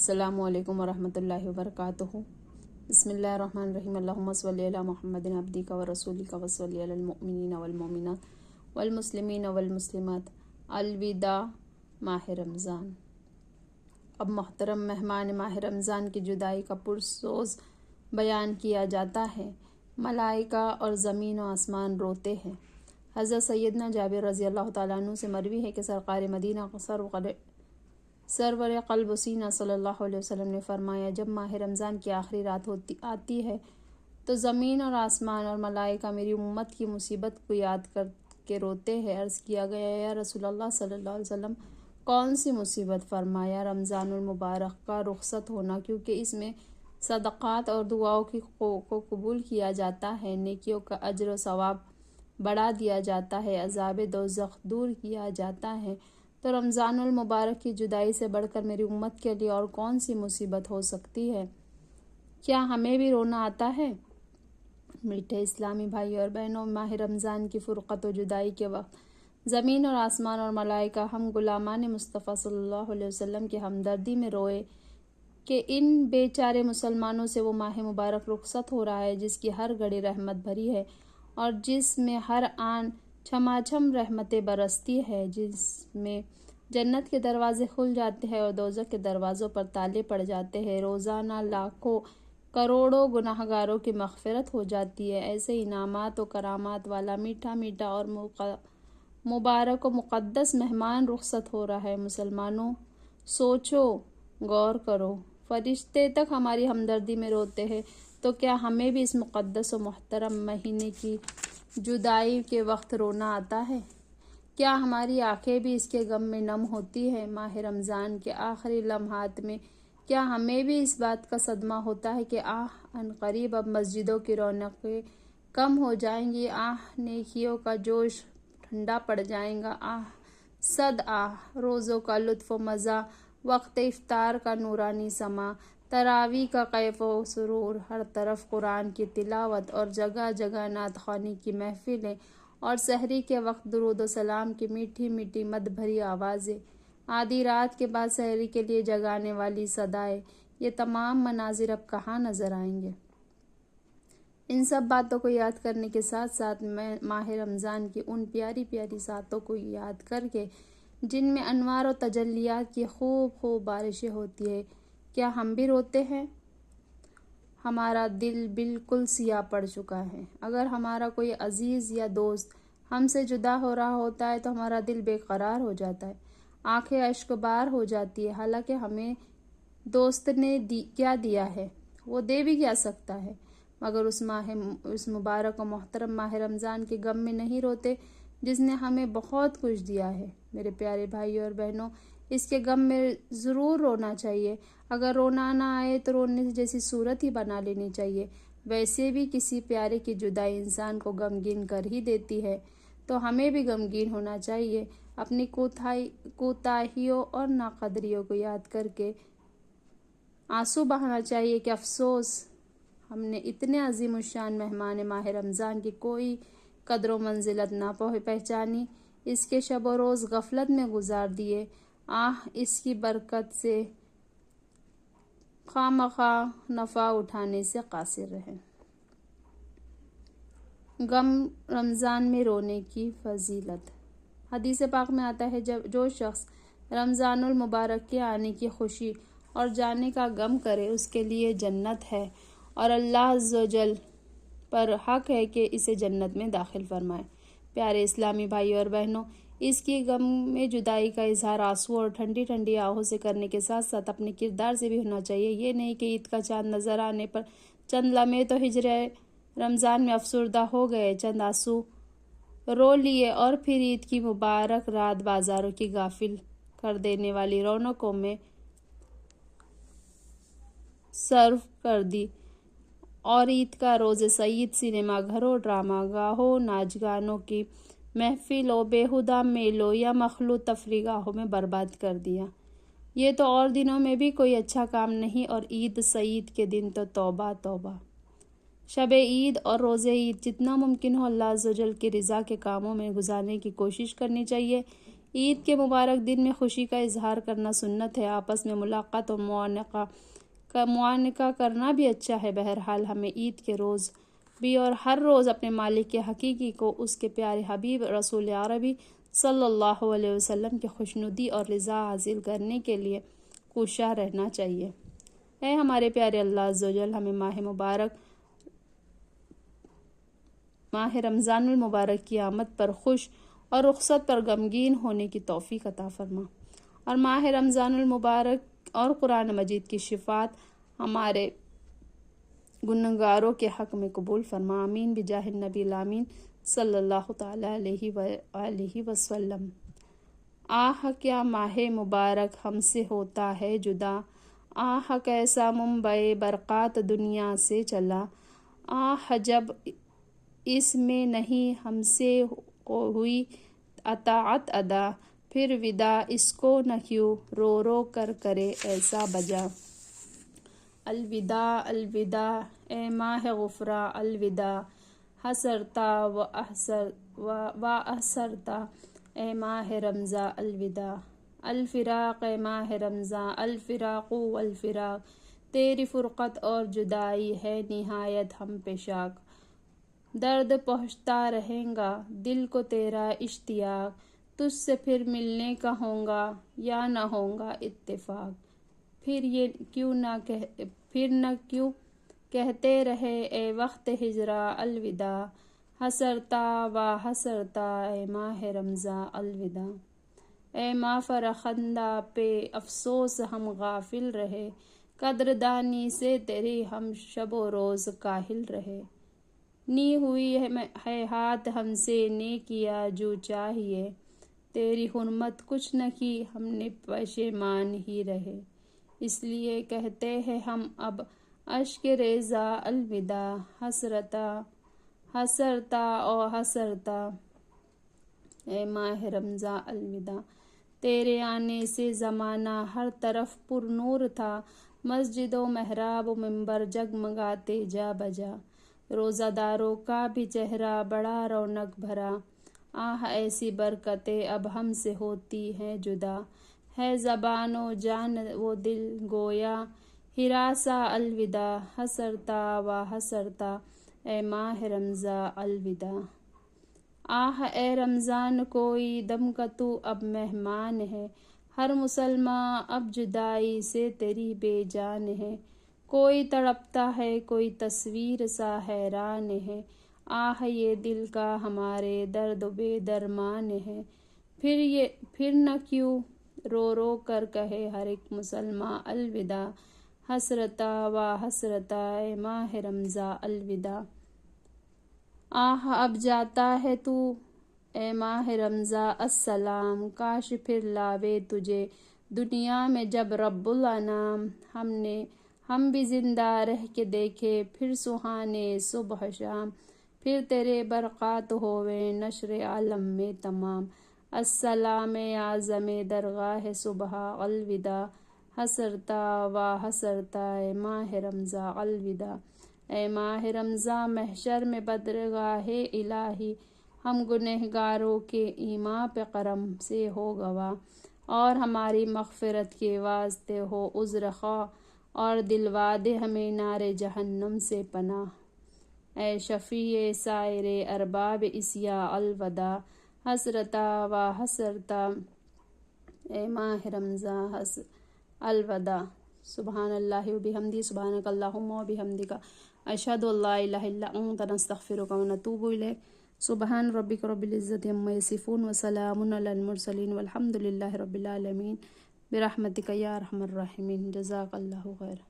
السلام علیکم ورحمۃ اللہ وبرکاتہ۔ بسم اللہ الرحمن الرحیم۔ اللہم صلی علی محمد عبدک ورسولک وصلی علی المؤمنین والمؤمنات والمسلمین والمسلمات۔ الوداع ماہ رمضان۔ اب محترم مہمان ماہ رمضان کی جدائی کا پرسوز بیان کیا جاتا ہے۔ ملائکہ اور زمین و آسمان روتے ہیں۔ حضرت سیدنا جابر رضی اللہ تعالیٰ عنہ سے مروی ہے کہ سرکار مدینہ سرور قلب و سینہ صلی اللہ علیہ وسلم نے فرمایا، جب ماہ رمضان کی آخری رات آتی ہے تو زمین اور آسمان اور ملائکہ میری امت کی مصیبت کو یاد کر کے روتے ہیں۔ عرض کیا گیا، یا رسول اللہ صلی اللہ علیہ وسلم، کون سی مصیبت؟ فرمایا، رمضان المبارک کا رخصت ہونا، کیونکہ اس میں صدقات اور دعاؤں کو قبول کیا جاتا ہے، نیکیوں کا اجر و ثواب بڑھا دیا جاتا ہے، عذاب دوزخ دور کیا جاتا ہے۔ تو رمضان المبارک کی جدائی سے بڑھ کر میری امت کے لیے اور کون سی مصیبت ہو سکتی ہے؟ کیا ہمیں بھی رونا آتا ہے؟ میٹھے اسلامی بھائی اور بہنوں، ماہ رمضان کی فرقت و جدائی کے وقت زمین اور آسمان اور ملائکہ ہم غلامان مصطفیٰ صلی اللہ علیہ وسلم کی ہمدردی میں روئے کہ ان بے چارے مسلمانوں سے وہ ماہ مبارک رخصت ہو رہا ہے جس کی ہر گھڑی رحمت بھری ہے اور جس میں ہر آن چھماچھم رحمتیں برستی ہے، جس میں جنت کے دروازے کھل جاتے ہیں اور دوزخ کے دروازوں پر تالے پڑ جاتے ہیں۔ روزانہ لاکھوں کروڑوں گناہگاروں کی مغفرت ہو جاتی ہے۔ ایسے انعامات و کرامات والا میٹھا میٹھا اور مبارک و مقدس مہمان رخصت ہو رہا ہے۔ مسلمانوں، سوچو، غور کرو، فرشتے تک ہماری ہمدردی میں روتے ہیں، تو کیا ہمیں بھی اس مقدس و محترم مہینے کی جدائی کے وقت رونا آتا ہے؟ کیا ہماری آنکھیں بھی اس کے غم میں نم ہوتی ہیں؟ ماہ رمضان کے آخری لمحات میں کیا ہمیں بھی اس بات کا صدمہ ہوتا ہے کہ عنقریب اب مسجدوں کی رونقیں کم ہو جائیں گی، نیکیوں کا جوش ٹھنڈا پڑ جائے گا، صد روزوں کا لطف و مزہ، وقت افطار کا نورانی سما، تراویح کا کیف و سرور، ہر طرف قرآن کی تلاوت اور جگہ جگہ نعت خوانی کی محفلیں اور سحری کے وقت درود و سلام کی میٹھی میٹھی مد بھری آوازیں، آدھی رات کے بعد سحری کے لیے جگانے والی صدائیں، یہ تمام مناظر اب کہاں نظر آئیں گے؟ ان سب باتوں کو یاد کرنے کے ساتھ ساتھ میں ماہ رمضان کی ان پیاری پیاری ساتوں کو یاد کر کے جن میں انوار و تجلیات کی خوب خوب بارشیں ہوتی ہے، کیا ہم بھی روتے ہیں؟ ہمارا دل بالکل سیاہ پڑ چکا ہے۔ اگر ہمارا کوئی عزیز یا دوست ہم سے جدا ہو رہا ہوتا ہے تو ہمارا دل بے قرار ہو جاتا ہے، آنکھیں اشک بار ہو جاتی ہے، حالانکہ ہمیں دوست نے کیا دیا ہے، وہ دے بھی کیا سکتا ہے، مگر اس مبارک و محترم ماہ رمضان کے غم میں نہیں روتے جس نے ہمیں بہت کچھ دیا ہے۔ میرے پیارے بھائی اور بہنوں، اس کے غم میں ضرور رونا چاہیے۔ اگر رونا نہ آئے تو رونے جیسی صورت ہی بنا لینی چاہیے۔ ویسے بھی کسی پیارے کی جدائی انسان کو غمگین کر ہی دیتی ہے، تو ہمیں بھی غمگین ہونا چاہیے، اپنی کوتاہیوں اور ناقدریوں کو یاد کر کے آنسو بہانا چاہیے کہ افسوس ہم نے اتنے عظیم الشان مہمان ماہ رمضان کی کوئی قدر و منزلت نہ پہچانی، اس کے شب و روز غفلت میں گزار دیے، اس کی برکت سے خواہ نفع اٹھانے سے قاصر رہے۔ غم رمضان میں رونے کی فضیلت۔ حدیث پاک میں آتا ہے، جو شخص رمضان المبارک کے آنے کی خوشی اور جانے کا غم کرے اس کے لیے جنت ہے اور اللہ عز و جل پر حق ہے کہ اسے جنت میں داخل فرمائے۔ پیارے اسلامی بھائی اور بہنوں، اس کی غم میں جدائی کا اظہار آنسو اور ٹھنڈی ٹھنڈی آہوں سے کرنے کے ساتھ ساتھ اپنے کردار سے بھی ہونا چاہیے۔ یہ نہیں کہ عید کا چاند نظر آنے پر چند لمحے تو ہجر رمضان میں افسردہ ہو گئے، چند آنسو رو لیے اور پھر عید کی مبارک رات بازاروں کی غافل کر دینے والی رونقوں میں صرف کر دی اور عید کا روز سعید سنیما گھروں، ڈرامہ گاہوں، ناچ گانوں کی محفلوں، بیہودہ میلوں یا مخلوط تفریح گاہوں میں برباد کر دیا۔ یہ تو اور دنوں میں بھی کوئی اچھا کام نہیں، اور عید سعید کے دن تو توبہ توبہ۔ شب عید اور روز عید جتنا ممکن ہو اللہ عز و جل کی رضا کے کاموں میں گزارنے کی کوشش کرنی چاہیے۔ عید کے مبارک دن میں خوشی کا اظہار کرنا سنت ہے، آپس میں ملاقات اور معانقہ کرنا بھی اچھا ہے۔ بہرحال ہمیں عید کے روز بھی اور ہر روز اپنے مالک کے حقیقی کو، اس کے پیارے حبیب رسول عربی صلی اللہ علیہ وسلم کی خوشنودی اور رضا حاصل کرنے کے لیے کوشاں رہنا چاہیے۔ اے ہمارے پیارے اللہ عز و جل، ہمیں ماہ رمضان المبارک کی آمد پر خوش اور رخصت پر غمگین ہونے کی توفیق عطا فرما، اور ماہ رمضان المبارک اور قرآن مجید کی شفاعت ہمارے گنہگاروں کے حق میں قبول فرما، آمین بجاہ النبی الامین صلی اللہ تعالیٰ علیہ وآلہ وسلم۔ آہ کیا ماہ مبارک ہم سے ہوتا ہے جدا، آہ کیسا منبع برکات دنیا سے چلا، آہ جب اس میں نہیں ہم سے ہوئی اطاعت ادا، پھر وداع اس کو نہ کیوں رو رو کر کرے ایسا بجا۔ الوداع الوداع اے ماہ غفرا، الوداع حسرتا و احسرتا اے ماہ رمضان، الوداع الفراق اے ماہ رمضان، الفراق والفراق تیری فرقت اور جدائی ہے نہایت ہم پہ شاق، درد پہنچتا رہیں گا دل کو تیرا اشتیاق، تجھ سے پھر ملنے کا ہوگا یا نہ ہوگا اتفاق، پھر نہ کیوں کہتے رہے اے وقت ہجراں الوداع، حسرتا و حسرتا اے ماہ رمضان، الوداع اے ماہ فرخندہ پہ افسوس ہم غافل رہے، قدردانی سے تیری ہم شب و روز کاہل رہے، نی ہوئی ہے ہاتھ ہم سے نے کیا جو چاہیے، تیری حرمت کچھ نہ کی ہم نے پشیمان ہی رہے، اس لیے کہتے ہیں ہم اب اشک ریزہ الوداع، حسرتا حسرتا او حسرتا اے ماہ رمضان، الوداع تیرے آنے سے زمانہ ہر طرف پر نور تھا، مسجد و محراب و منبر جگمگاتے جا بجا، روزہ داروں کا بھی چہرہ بڑا رونق بھرا، آہ ایسی برکتیں اب ہم سے ہوتی ہیں جدا، ہے زبان و جان و دل گویا ہراساں الوداع، حسرتا و حسرتا اے ماہ رمضان، الوداع آہ اے رمضان کوئی دم کا تو اب مہمان ہے، ہر مسلمان اب جدائی سے تیری بے جان ہے، کوئی تڑپتا ہے کوئی تصویر سا حیران ہے، آہ یہ دل کا ہمارے درد بے درمان ہے، پھر نہ کیوں رو رو کر کہے ہر ایک مسلمان الوداع، حسرتا و حسرتا اے ماہ رمضان، الوداع آہ اب جاتا ہے تو اے ماہ رمضان السلام، کاش پھر لاوے تجھے دنیا میں جب رب الانام، ہم بھی زندہ رہ کے دیکھے پھر سہانے صبح شام، پھر تیرے برکات ہوئے نشر عالم میں تمام، السلام اعظم درگاہ صبح الوداع، حسرتا و حسرتا اے ماہ رمضان، الوداع اے ماہ رمضان محشر میں بدرگاہ الہی، ہم گنہگاروں کے ایمان پہ کرم سے ہو گواہ، اور ہماری مغفرت کے واسطے ہو عذر خواہ، اور دلوا دے ہمیں نار جہنم سے پناہ، اے شفیع سائر ارباب اسیا الوداع، حسرتا و حسرتا اے ماہ رمضان، الوداع سبحان اللہ و بحمدہ، سبحانک اللہم و بحمدک، اشہد ان لا الہ الا انت، نستغفرک و نتوب الیک، سبحان ربک رب العزت عما یصفون وسلام علی المرسلین والحمد للہ رب العالمین، برحمتک یا ارحم الراحمین، جزاک اللہ خیر۔